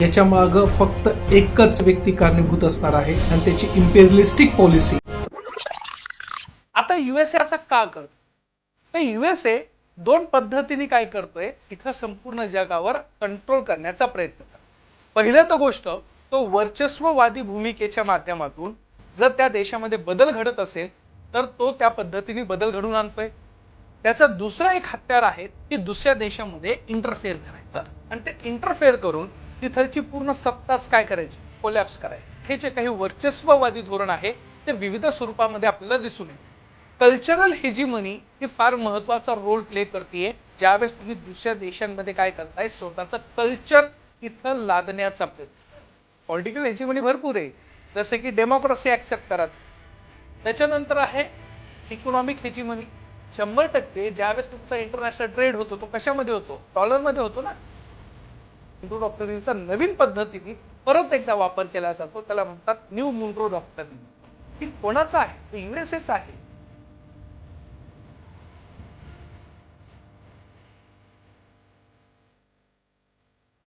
याच्या मागे फक्त एकच व्यक्ती कारणीभूत असणार आहे आणि त्याची इम्पेरियलिस्टिक पॉलिसी. आता युएसए असा का करतो? तर युएसए दोन पद्धतीने काय करतोय, इथं संपूर्ण जगावर कंट्रोल करण्याचा प्रयत्न करतो. पहिलं तर गोष्ट, तो वर्चस्ववादी भूमिकेच्या माध्यमातून जर त्या देशामध्ये बदल घडत असेल तर तो त्या पद्धतीने बदल घडवून आणतोय. त्याचा दुसरा एक हत्यार आहे की दुसऱ्या देशामध्ये इंटरफेअर करायचा आणि ते इंटरफेअर करून तिथलची पूर्ण सत्ताच काय करायची, कोलॅप्स करायची. हे जे काही वर्चस्ववादी धोरण आहे ते विविध स्वरूपामध्ये आपल्याला दिसून येते. कल्चरल हेजिमनी ही फार महत्वाचा रोल प्ले करते. ज्यावेळेस तुम्ही दुसऱ्या देशांमध्ये काय करताय, स्वतःचं कल्चर इथं लादण्याचा प्रयत्न. पॉलिटिकल हेजिमनी भरपूर आहे, जसे की डेमोक्रेसी ऍक्सेप्ट करा. त्याच्यानंतर आहे इकॉनॉमिक हेजिमनी. 100% ज्यावेळेस तुमचा इंटरनॅशनल ट्रेड होतो तो कशामध्ये होतो, डॉलरमध्ये होतो ना. मुंड्रो डॉक्टरीचा नवीन पद्धतीने परत एकदा वापर केला जातो, त्याला म्हणतात न्यू मुंड्रो डॉक्टरी. ही कोणाचा आहे? युएसएचा आहे.